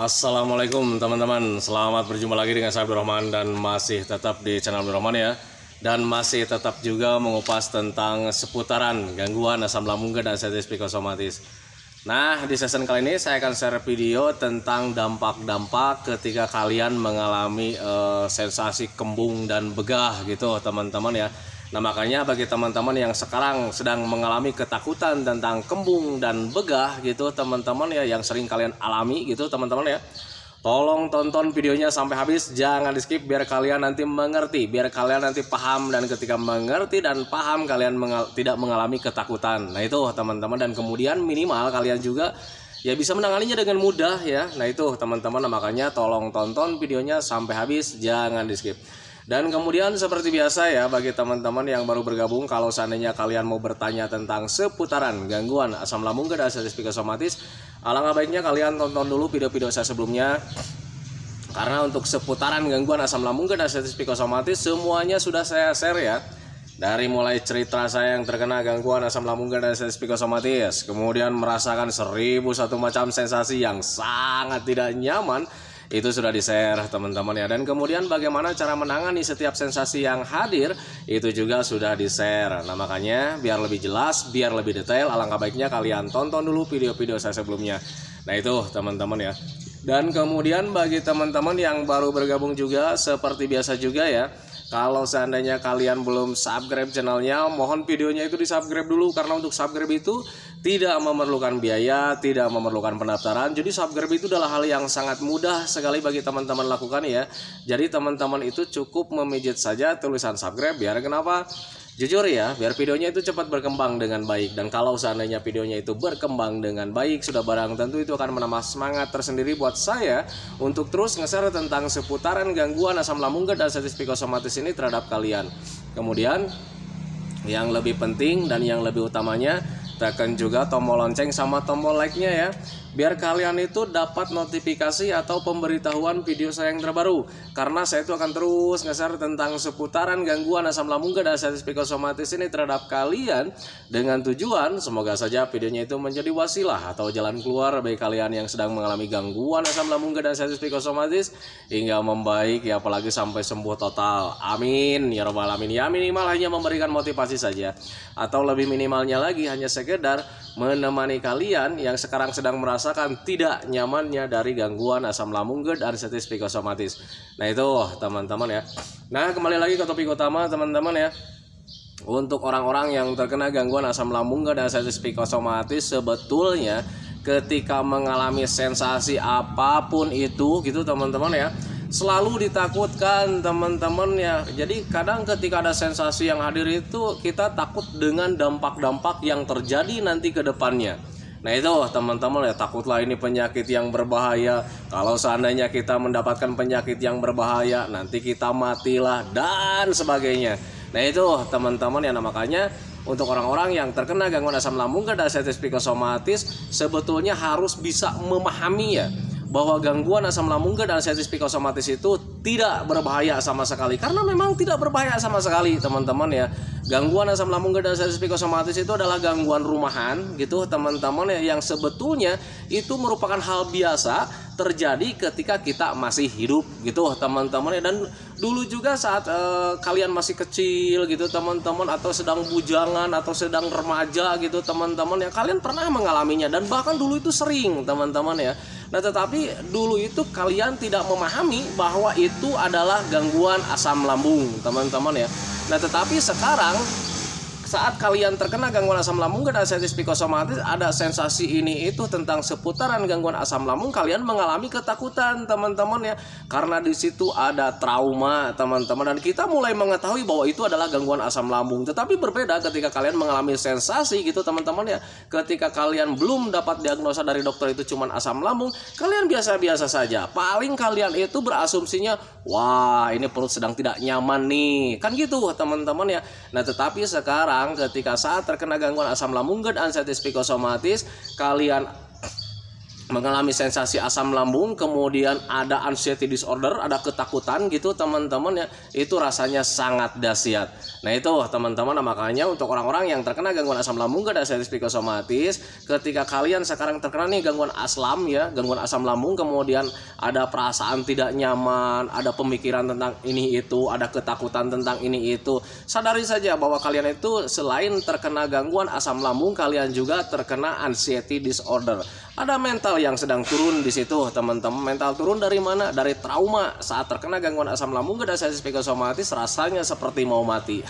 Assalamualaikum teman-teman, selamat berjumpa lagi dengan saya Abdurrahman dan masih tetap di channel Abdurrahman ya. Dan masih tetap juga mengupas tentang seputaran gangguan asam lambung dan sensitif psikosomatis. Nah, di session kali ini saya akan share video tentang dampak-dampak ketika kalian mengalami sensasi kembung dan begah gitu teman-teman ya. Nah, makanya bagi teman-teman yang sekarang sedang mengalami ketakutan tentang kembung dan begah gitu teman-teman ya, yang sering kalian alami gitu teman-teman ya, tolong tonton videonya sampai habis, jangan di skip biar kalian nanti mengerti, biar kalian nanti paham, dan ketika mengerti dan paham kalian tidak mengalami ketakutan. Nah itu teman-teman, dan kemudian minimal kalian juga ya bisa menanganinya dengan mudah ya. Nah itu teman-teman, makanya tolong tonton videonya sampai habis, jangan di skip. Dan kemudian seperti biasa ya, bagi teman-teman yang baru bergabung, kalau seandainya kalian mau bertanya tentang seputaran gangguan asam lambung dan sensitif psikosomatis, alangkah baiknya kalian tonton dulu video-video saya sebelumnya. Karena untuk seputaran gangguan asam lambung dan sensitif psikosomatis semuanya sudah saya share ya. Dari mulai cerita saya yang terkena gangguan asam lambung dan sensitif psikosomatis, kemudian merasakan 1001 macam sensasi yang sangat tidak nyaman, itu sudah di-share teman-teman ya. Dan kemudian bagaimana cara menangani setiap sensasi yang hadir, itu juga sudah di-share. Nah makanya biar lebih jelas, biar lebih detail, alangkah baiknya kalian tonton dulu video-video saya sebelumnya. Nah itu teman-teman ya. Dan kemudian bagi teman-teman yang baru bergabung juga, seperti biasa juga ya, kalau seandainya kalian belum subscribe channelnya, mohon videonya itu di subscribe dulu. Karena untuk subscribe itu tidak memerlukan biaya, tidak memerlukan pendaftaran. Jadi subscribe itu adalah hal yang sangat mudah sekali bagi teman-teman lakukan ya. Jadi teman-teman itu cukup memijit saja tulisan subscribe, biar kenapa? Jujur ya, biar videonya itu cepat berkembang dengan baik. Dan kalau seandainya videonya itu berkembang dengan baik, sudah barang tentu itu akan menambah semangat tersendiri buat saya untuk terus nge-share tentang seputaran gangguan asam lambung dan sensitif psikosomatis ini terhadap kalian. Kemudian yang lebih penting dan yang lebih utamanya, tekan juga tombol lonceng sama tombol like-nya ya, biar kalian itu dapat notifikasi atau pemberitahuan video saya yang terbaru. Karena saya itu akan terus nge-share tentang seputaran gangguan asam lambung dan sensitif psikosomatis ini terhadap kalian, dengan tujuan semoga saja videonya itu menjadi wasilah atau jalan keluar bagi kalian yang sedang mengalami gangguan asam lambung dan sensitif psikosomatis hingga membaik ya, apalagi sampai sembuh total. Amin ya rabbal alamin. Ya minimal hanya memberikan motivasi saja, atau lebih minimalnya lagi hanya sekedar menemani kalian yang sekarang sedang merasakan tidak nyamannya dari gangguan asam lambung dan sensitif psikosomatis. Nah itu teman-teman ya. Nah kembali lagi ke topik utama teman-teman ya. Untuk orang-orang yang terkena gangguan asam lambung dan sensitif psikosomatis, sebetulnya ketika mengalami sensasi apapun itu gitu teman-teman ya, selalu ditakutkan teman-teman ya. Jadi kadang ketika ada sensasi yang hadir itu kita takut dengan dampak-dampak yang terjadi nanti ke depannya. Nah itu teman-teman ya, takutlah ini penyakit yang berbahaya. Kalau seandainya kita mendapatkan penyakit yang berbahaya, nanti kita matilah dan sebagainya. Nah itu teman-teman ya, makanya untuk orang-orang yang terkena gangguan asam lambung dan sensitif psikosomatis sebetulnya harus bisa memahami ya, bahwa gangguan asam lambung dan sensitif psikosomatis itu tidak berbahaya sama sekali. Karena memang tidak berbahaya sama sekali teman-teman ya. Gangguan asam lambung dan sensitif psikosomatis itu adalah gangguan rumahan gitu teman-teman ya, yang sebetulnya itu merupakan hal biasa terjadi ketika kita masih hidup gitu teman-teman ya. Dan dulu juga saat kalian masih kecil gitu teman-teman, atau sedang bujangan atau sedang remaja gitu teman-teman ya, kalian pernah mengalaminya, dan bahkan dulu itu sering teman-teman ya. Nah tetapi dulu itu kalian tidak memahami bahwa itu adalah gangguan asam lambung teman-teman ya. Nah tetapi sekarang saat kalian terkena gangguan asam lambung dan sensitif psikosomatis, ada sensasi ini itu tentang seputaran gangguan asam lambung, kalian mengalami ketakutan teman-teman ya. Karena di situ ada trauma teman-teman, dan kita mulai mengetahui bahwa itu adalah gangguan asam lambung. Tetapi berbeda ketika kalian mengalami sensasi gitu teman-teman ya. Ketika kalian belum dapat diagnosa dari dokter itu cuma asam lambung, kalian biasa-biasa saja. Paling kalian itu berasumsinya, wah ini perut sedang tidak nyaman nih, kan gitu teman-teman ya. Nah tetapi sekarang ketika saat terkena gangguan asam lambung dan sensitif psikosomatis, kalian mengalami sensasi asam lambung, kemudian ada anxiety disorder, ada ketakutan gitu teman-teman ya, itu rasanya sangat dahsyat. Nah itu teman-teman, makanya untuk orang-orang yang terkena gangguan asam lambung dan anxiety psikosomatis, ketika kalian sekarang terkena nih gangguan asam ya, gangguan asam lambung, kemudian ada perasaan tidak nyaman, ada pemikiran tentang ini itu, ada ketakutan tentang ini itu, sadari saja bahwa kalian itu selain terkena gangguan asam lambung, kalian juga terkena anxiety disorder. Ada mental yang sedang turun di situ, teman-teman. Mental turun dari mana? Dari trauma saat terkena gangguan asam lambung dan anxiety psikosomatis, rasanya seperti mau mati.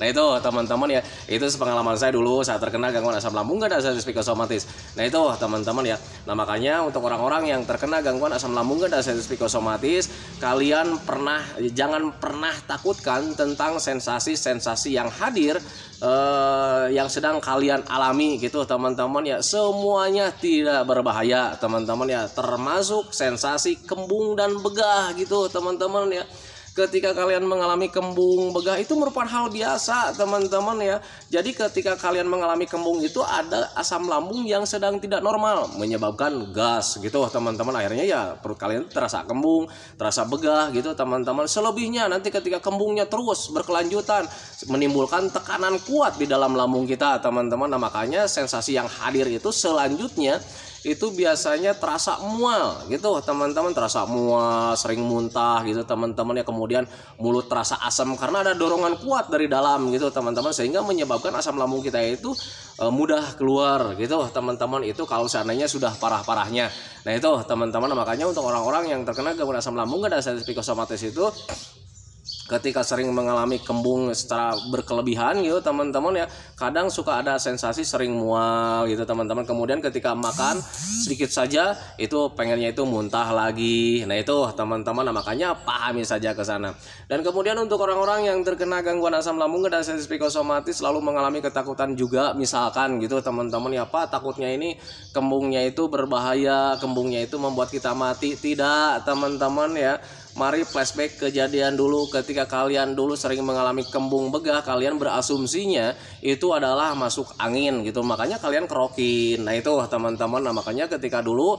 Nah itu teman-teman ya, itu pengalaman saya dulu saat terkena gangguan asam lambung dan anxiety psikosomatis. Nah itu teman-teman ya. Nah makanya untuk orang-orang yang terkena gangguan asam lambung dan anxiety psikosomatis, kalian jangan pernah takutkan tentang sensasi-sensasi yang hadir, yang sedang kalian alami gitu teman-teman ya. Semuanya tidak berbahaya teman-teman ya, termasuk sensasi kembung dan begah gitu teman-teman ya. Ketika kalian mengalami kembung begah itu merupakan hal biasa teman-teman ya. Jadi ketika kalian mengalami kembung itu ada asam lambung yang sedang tidak normal, menyebabkan gas gitu teman-teman. Akhirnya ya perut kalian terasa kembung, terasa begah gitu teman-teman. Selebihnya nanti ketika kembungnya terus berkelanjutan, menimbulkan tekanan kuat di dalam lambung kita teman-teman. Nah makanya sensasi yang hadir itu selanjutnya itu biasanya terasa mual gitu teman-teman, terasa mual, sering muntah gitu teman-teman ya, kemudian mulut terasa asam karena ada dorongan kuat dari dalam gitu teman-teman, sehingga menyebabkan asam lambung kita itu mudah keluar gitu teman-teman. Itu kalau seandainya sudah parah-parahnya. Nah itu teman-teman, makanya untuk orang-orang yang terkena gangguan asam lambung dan anxiety psikosomatis itu ketika sering mengalami kembung secara berkelebihan gitu teman-teman ya, kadang suka ada sensasi sering mual gitu teman-teman. Kemudian ketika makan sedikit saja itu pengennya itu muntah lagi. Nah itu teman-teman, makanya pahami saja ke sana. Dan kemudian untuk orang-orang yang terkena gangguan asam lambung dan anxiety psikosomatis selalu mengalami ketakutan juga, misalkan gitu teman-teman ya, Pak takutnya ini kembungnya itu berbahaya, kembungnya itu membuat kita mati. Tidak teman-teman ya. Mari flashback kejadian dulu ketika kalian dulu sering mengalami kembung begah, kalian berasumsinya itu adalah masuk angin gitu, makanya kalian kerokin. Nah itu teman-teman, nah makanya ketika dulu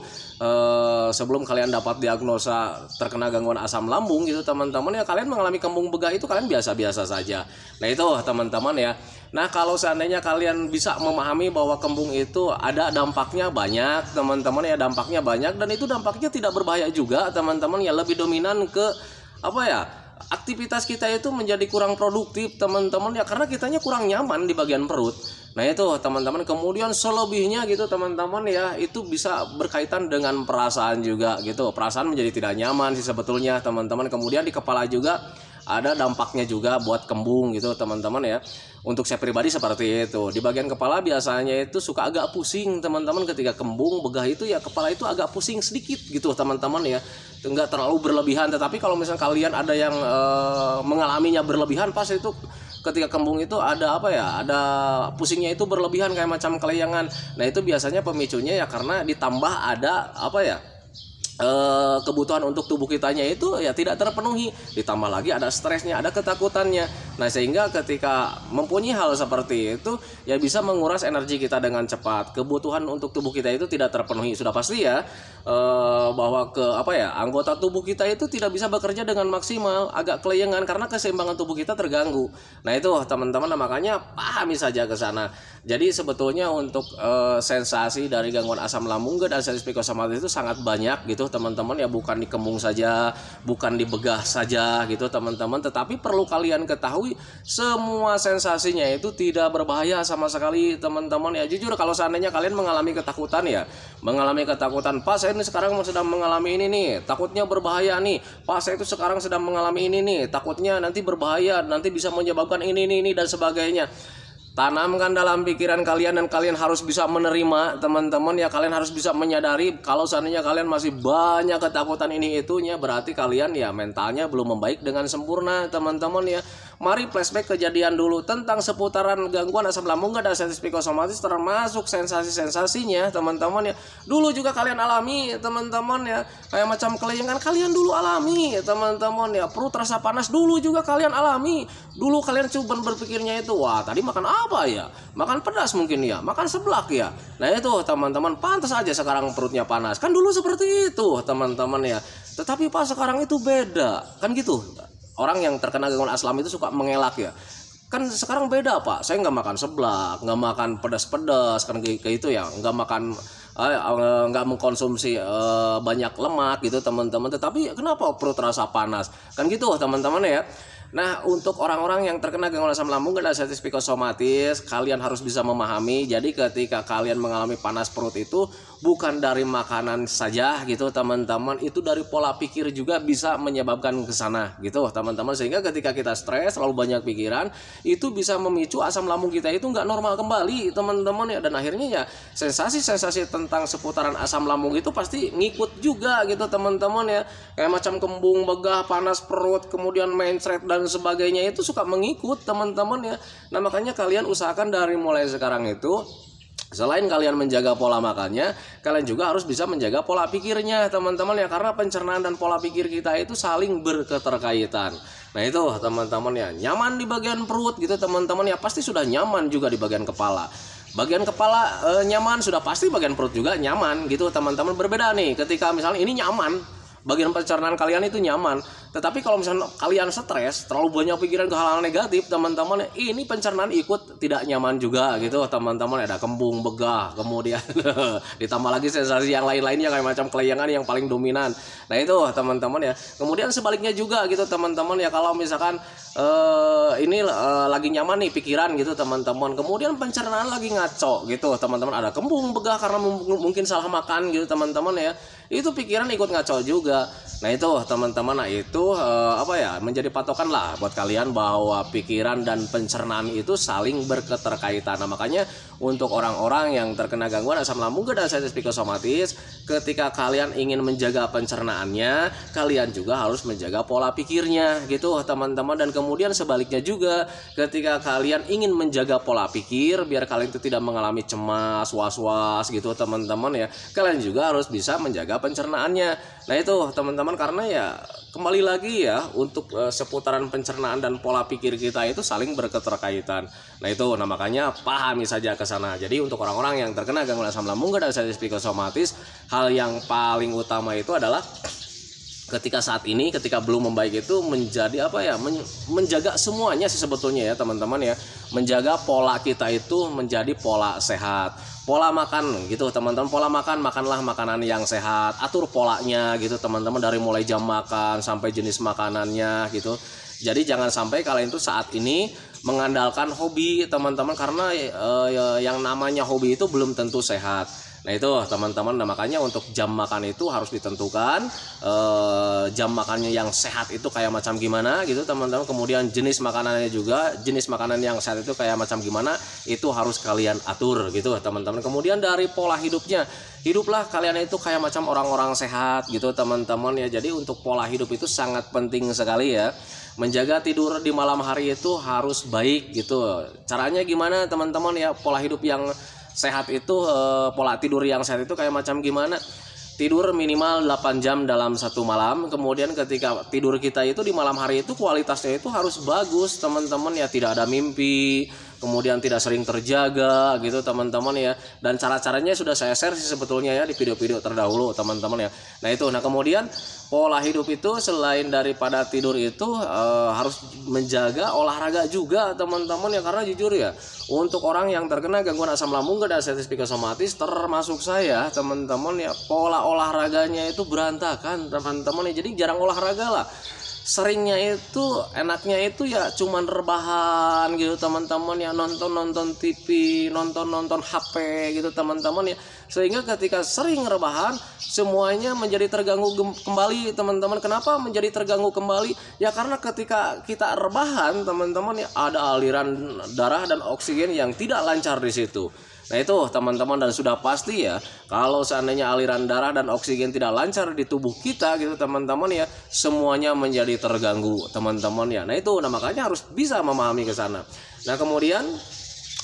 sebelum kalian dapat diagnosa terkena gangguan asam lambung gitu teman-teman ya, kalian mengalami kembung begah itu kalian biasa-biasa saja. Nah itu teman-teman ya. Nah kalau seandainya kalian bisa memahami bahwa kembung itu ada dampaknya banyak teman-teman ya, dampaknya banyak, dan itu dampaknya tidak berbahaya juga teman-teman ya, lebih dominan ke apa ya, aktivitas kita itu menjadi kurang produktif teman-teman ya, karena kitanya kurang nyaman di bagian perut. Nah itu teman-teman, kemudian selebihnya gitu teman-teman ya, itu bisa berkaitan dengan perasaan juga gitu, perasaan menjadi tidak nyaman sih sebetulnya teman-teman. Kemudian di kepala juga ada dampaknya juga buat kembung gitu teman-teman ya. Untuk saya pribadi seperti itu, di bagian kepala biasanya itu suka agak pusing teman-teman ketika kembung begah itu ya, kepala itu agak pusing sedikit gitu teman-teman ya, enggak terlalu berlebihan. Tetapi kalau misalnya kalian ada yang mengalaminya berlebihan, pas itu ketika kembung itu ada apa ya, ada pusingnya itu berlebihan kayak macam kelayangan. Nah itu biasanya pemicunya ya karena ditambah ada apa ya, kebutuhan untuk tubuh kitanya itu ya tidak terpenuhi, ditambah lagi ada stresnya, ada ketakutannya. Nah sehingga ketika mempunyai hal seperti itu ya bisa menguras energi kita dengan cepat. Kebutuhan untuk tubuh kita itu tidak terpenuhi, sudah pasti ya bahwa anggota tubuh kita itu tidak bisa bekerja dengan maksimal, agak kelayangan karena keseimbangan tubuh kita terganggu. Nah itu teman-teman, makanya pahami saja ke sana. Jadi sebetulnya untuk sensasi dari gangguan asam lambung dan anxiety psikosomatis itu sangat banyak gitu teman-teman ya, bukan di kembung saja, bukan di begah saja gitu teman-teman. Tetapi perlu kalian ketahui semua sensasinya itu tidak berbahaya sama sekali teman-teman ya. Jujur kalau seandainya kalian mengalami ketakutan ya, Pak saya ini sekarang sedang mengalami ini nih, takutnya berbahaya nih, Pak saya itu sekarang sedang mengalami ini nih, takutnya nanti berbahaya, nanti bisa menyebabkan ini dan sebagainya. Tanamkan dalam pikiran kalian, dan kalian harus bisa menerima teman-teman ya. Kalian harus bisa menyadari kalau seandainya kalian masih banyak ketakutan ini itunya, berarti kalian ya mentalnya belum membaik dengan sempurna teman-teman ya. Mari flashback kejadian dulu tentang seputaran gangguan asam lambung dan sensitif psikosomatis, termasuk sensasi-sensasinya teman-teman ya. Dulu juga kalian alami teman-teman ya, kayak macam kelayangan kalian dulu alami teman-teman ya. Perut rasa panas dulu juga kalian alami. Dulu kalian coba berpikirnya itu, wah tadi makan apa ya, makan pedas mungkin ya, makan seblak ya. Nah itu teman-teman, pantas aja sekarang perutnya panas. Kan dulu seperti itu teman-teman ya. Tetapi pas sekarang itu beda kan gitu. Orang yang terkena gangguan asam itu suka mengelak ya. Kan sekarang beda Pak, saya nggak makan seblak, nggak makan pedas-pedas kan kayak itu ya, nggak makan nggak mengkonsumsi banyak lemak gitu teman-teman. Tetapi kenapa perut rasa panas kan gitu teman-teman ya. Nah, untuk orang-orang yang terkena gangguan asam lambung dan sensitif psikosomatis, kalian harus bisa memahami. Jadi ketika kalian mengalami panas perut itu bukan dari makanan saja gitu teman-teman, itu dari pola pikir juga bisa menyebabkan ke sana gitu teman-teman. Sehingga ketika kita stres, terlalu banyak pikiran, itu bisa memicu asam lambung kita itu nggak normal kembali teman-teman ya. Dan akhirnya ya sensasi-sensasi tentang seputaran asam lambung itu pasti ngikut juga gitu teman-teman ya. Kayak macam kembung, begah, panas perut, kemudian mencret dan sebagainya itu suka mengikut teman-teman ya. Nah makanya kalian usahakan dari mulai sekarang itu, selain kalian menjaga pola makannya, kalian juga harus bisa menjaga pola pikirnya teman-teman ya. Karena pencernaan dan pola pikir kita itu saling berketerkaitan. Nah itu teman-teman ya, nyaman di bagian perut gitu teman-teman ya, pasti sudah nyaman juga di bagian kepala. Bagian kepala nyaman, sudah pasti bagian perut juga nyaman gitu teman-teman. Berbeda nih ketika misalnya ini nyaman, bagian pencernaan kalian itu nyaman, tetapi kalau misalnya kalian stres, terlalu banyak pikiran ke hal-hal negatif teman-teman, ini pencernaan ikut tidak nyaman juga gitu teman-teman. Ada kembung, begah, kemudian ditambah lagi sensasi yang lain-lainnya kayak macam kelayangan yang paling dominan. Nah itu teman-teman ya. Kemudian sebaliknya juga gitu teman-teman ya, kalau misalkan ini lagi nyaman nih pikiran gitu teman-teman, kemudian pencernaan lagi ngaco gitu teman-teman, ada kembung, begah karena mungkin salah makan gitu teman-teman ya, itu pikiran ikut ngaco juga. Nah itu teman-teman, nah itu menjadi patokan lah buat kalian bahwa pikiran dan pencernaan itu saling berketerkaitan. Nah makanya untuk orang-orang yang terkena gangguan asam lambung dan sensitif psikosomatis, ketika kalian ingin menjaga pencernaannya, kalian juga harus menjaga pola pikirnya gitu teman-teman. Dan kemudian sebaliknya juga, ketika kalian ingin menjaga pola pikir biar kalian itu tidak mengalami cemas, was-was gitu teman-teman ya, kalian juga harus bisa menjaga pencernaannya. Nah itu teman-teman, karena ya kembali lagi ya, untuk seputaran pencernaan dan pola pikir kita itu saling berketerkaitan. Nah itu, nah makanya pahami saja ke sana. Jadi untuk orang-orang yang terkena gangguan asam lambung dan sensitif psikosomatis, hal yang paling utama itu adalah ketika saat ini, ketika belum membaik itu menjadi menjaga semuanya sih sebetulnya ya teman-teman ya. Menjaga pola kita itu menjadi pola sehat. Pola makan gitu teman-teman, pola makan, makanlah makanan yang sehat, atur polanya gitu teman-teman, dari mulai jam makan sampai jenis makanannya gitu. Jadi jangan sampai kalian itu saat ini mengandalkan hobi teman-teman, karena yang namanya hobi itu belum tentu sehat. Nah itu teman-teman, nah makanya untuk jam makan itu harus ditentukan, jam makannya yang sehat itu kayak macam gimana gitu teman-teman. Kemudian jenis makanannya juga, jenis makanan yang sehat itu kayak macam gimana, itu harus kalian atur gitu teman-teman. Kemudian dari pola hidupnya, hiduplah kalian itu kayak macam orang-orang sehat gitu teman-teman ya. Jadi untuk pola hidup itu sangat penting sekali ya. Menjaga tidur di malam hari itu harus baik gitu. Caranya gimana teman-teman ya, pola hidup yang sehat itu, pola tidur yang sehat itu kayak macam gimana? Tidur minimal 8 jam dalam satu malam. Kemudian ketika tidur kita itu di malam hari itu kualitasnya itu harus bagus teman-teman ya, tidak ada mimpi, kemudian tidak sering terjaga gitu teman-teman ya. Dan cara-caranya sudah saya share sih sebetulnya ya di video-video terdahulu teman-teman ya. Nah itu, nah kemudian pola hidup itu selain daripada tidur itu harus menjaga olahraga juga teman-teman ya. Karena jujur ya, untuk orang yang terkena gangguan asam lambung dan sensitif psikosomatis termasuk saya teman-teman ya, pola olahraganya itu berantakan teman-teman ya. Jadi jarang olahraga lah. Seringnya itu, enaknya itu ya cuman rebahan gitu teman-teman ya, nonton TV, nonton HP gitu teman-teman ya. Sehingga ketika sering rebahan, semuanya menjadi terganggu kembali teman-teman. Kenapa menjadi terganggu kembali? Ya karena ketika kita rebahan teman-teman ya, ada aliran darah dan oksigen yang tidak lancar di situ. Nah itu teman-teman, dan sudah pasti ya kalau seandainya aliran darah dan oksigen tidak lancar di tubuh kita gitu teman-teman ya, semuanya menjadi terganggu teman-teman ya. Nah itu makanya harus bisa memahami ke sana. Nah kemudian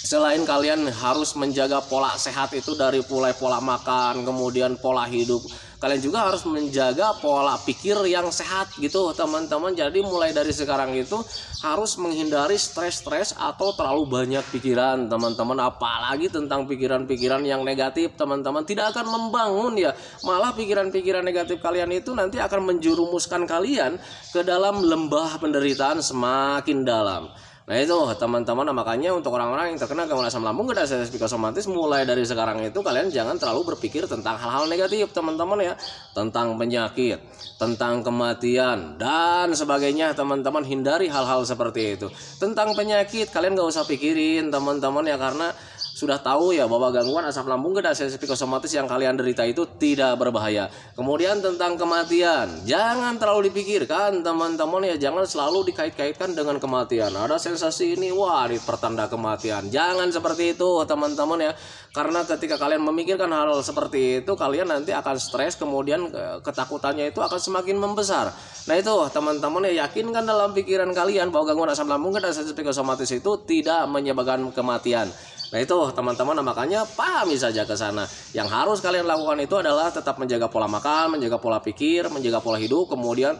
selain kalian harus menjaga pola sehat itu dari mulai pola makan, kemudian pola hidup, kalian juga harus menjaga pola pikir yang sehat gitu teman-teman. Jadi mulai dari sekarang itu harus menghindari stres-stres atau terlalu banyak pikiran teman-teman, apalagi tentang pikiran-pikiran yang negatif teman-teman. Tidak akan membangun ya, malah pikiran-pikiran negatif kalian itu nanti akan menjerumuskan kalian ke dalam lembah penderitaan semakin dalam. Nah itu teman-teman, makanya untuk orang-orang yang terkena gangguan asam lambung dan sensitif psikosomatis, mulai dari sekarang itu kalian jangan terlalu berpikir tentang hal-hal negatif teman-teman ya, tentang penyakit, tentang kematian dan sebagainya teman-teman. Hindari hal-hal seperti itu. Tentang penyakit kalian gak usah pikirin teman-teman ya, karena sudah tahu ya bahwa gangguan asam lambung dan sensitif psikosomatis yang kalian derita itu tidak berbahaya. Kemudian tentang kematian, jangan terlalu dipikirkan teman-teman ya, jangan selalu dikait-kaitkan dengan kematian. Ada sensasi ini, wah ini pertanda kematian. Jangan seperti itu teman-teman ya, karena ketika kalian memikirkan hal seperti itu, kalian nanti akan stres, kemudian ketakutannya itu akan semakin membesar. Nah itu teman-teman ya, yakinkan dalam pikiran kalian bahwa gangguan asam lambung dan sensitif psikosomatis itu tidak menyebabkan kematian. Nah itu teman-teman, makanya pahami saja ke sana. Yang harus kalian lakukan itu adalah tetap menjaga pola makan, menjaga pola pikir, menjaga pola hidup, kemudian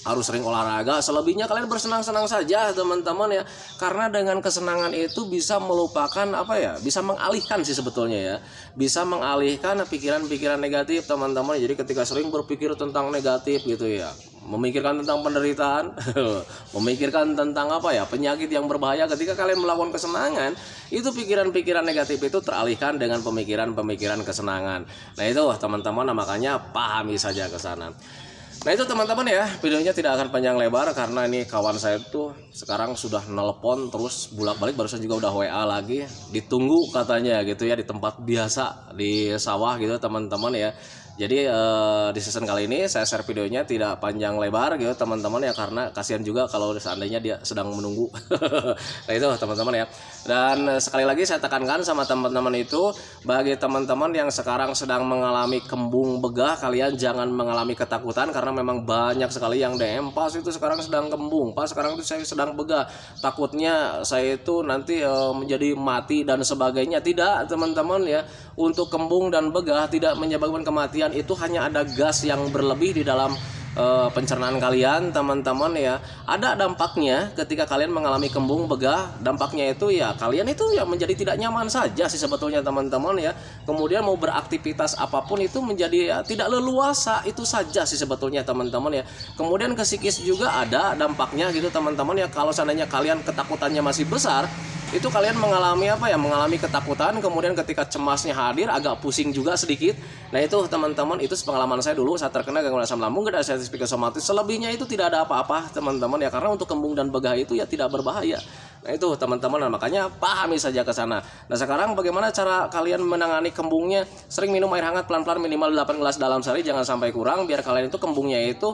harus sering olahraga. Selebihnya kalian bersenang-senang saja teman-teman ya, karena dengan kesenangan itu bisa melupakan bisa mengalihkan sih sebetulnya ya, bisa mengalihkan pikiran-pikiran negatif teman-teman. Jadi ketika sering berpikir tentang negatif gitu ya, memikirkan tentang penderitaan, memikirkan tentang penyakit yang berbahaya, ketika kalian melakukan kesenangan, itu pikiran-pikiran negatif itu teralihkan dengan pemikiran-pemikiran kesenangan. Nah itu teman-teman, makanya pahami saja ke sana. Nah itu teman-teman ya, videonya tidak akan panjang lebar karena ini kawan saya tuh sekarang sudah nelpon terus bolak-balik, barusan juga udah WA lagi, ditunggu katanya gitu ya di tempat biasa di sawah gitu teman-teman ya. Jadi di season kali ini saya share videonya tidak panjang lebar gitu teman-teman ya, karena kasihan juga kalau seandainya dia sedang menunggu. Nah itu teman-teman ya. Dan sekali lagi saya tekankan sama teman-teman itu, bagi teman-teman yang sekarang sedang mengalami kembung begah, kalian jangan mengalami ketakutan, karena memang banyak sekali yang DM, Pas itu sekarang sedang kembung, Pas sekarang itu saya sedang begah, takutnya saya itu nanti menjadi mati dan sebagainya. Tidak teman-teman ya, untuk kembung dan begah tidak menyebabkan kematian. Itu hanya ada gas yang berlebih di dalam pencernaan kalian teman-teman ya. Ada dampaknya ketika kalian mengalami kembung begah, dampaknya itu ya kalian itu ya menjadi tidak nyaman saja sih sebetulnya teman-teman ya. Kemudian mau beraktivitas apapun itu menjadi ya tidak leluasa, itu saja sih sebetulnya teman-teman ya. Kemudian ke psikis juga ada dampaknya gitu teman-teman ya. Kalau seandainya kalian ketakutannya masih besar, itu kalian mengalami mengalami ketakutan, kemudian ketika cemasnya hadir agak pusing juga sedikit. Nah itu teman-teman, itu pengalaman saya dulu saat terkena gangguan asam lambung dan sensitif psikosomatis. Selebihnya itu tidak ada apa-apa teman-teman ya, karena untuk kembung dan begah itu ya tidak berbahaya. Nah itu teman-teman, makanya pahami saja ke sana. Nah sekarang bagaimana cara kalian menangani kembungnya? Sering minum air hangat pelan-pelan minimal 8 gelas dalam sehari, jangan sampai kurang, biar kalian itu kembungnya itu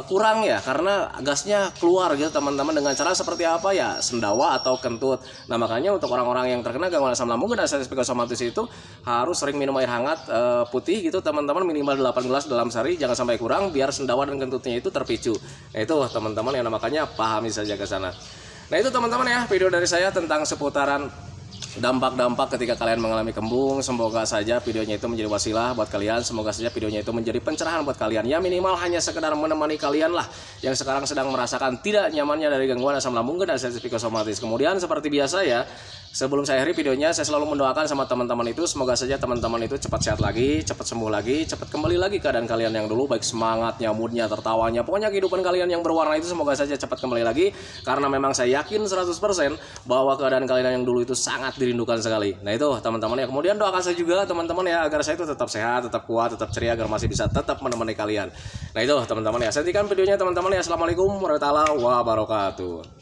kurang ya, karena gasnya keluar gitu teman-teman. Dengan cara seperti apa ya, sendawa atau kentut. Nah makanya untuk orang-orang yang terkena gangguan asam lambung dan sensitif psikosomatis itu harus sering minum air hangat putih gitu teman-teman, minimal 8 gelas dalam sehari, jangan sampai kurang, biar sendawa dan kentutnya itu terpicu. Nah itu teman-teman yang makanya pahami saja ke sana. Nah itu teman-teman ya, video dari saya tentang seputaran dampak-dampak ketika kalian mengalami kembung. Semoga saja videonya itu menjadi wasilah buat kalian, semoga saja videonya itu menjadi pencerahan buat kalian ya, minimal hanya sekedar menemani kalian lah yang sekarang sedang merasakan tidak nyamannya dari gangguan asam lambung dan sensitif psikosomatis. Kemudian seperti biasa ya, sebelum saya akhiri videonya, saya selalu mendoakan sama teman-teman itu, semoga saja teman-teman itu cepat sehat lagi, cepat sembuh lagi, cepat kembali lagi keadaan kalian yang dulu, baik semangatnya, moodnya, tertawanya, pokoknya kehidupan kalian yang berwarna itu semoga saja cepat kembali lagi, karena memang saya yakin 100% bahwa keadaan kalian yang dulu itu sangat dirindukan sekali. Nah itu teman-teman ya. Kemudian doakan saya juga teman-teman ya, agar saya itu tetap sehat, tetap kuat, tetap ceria, agar masih bisa tetap menemani kalian. Nah itu teman-teman ya. Saya hentikan videonya teman-teman ya. Assalamualaikum warahmatullahi wabarakatuh.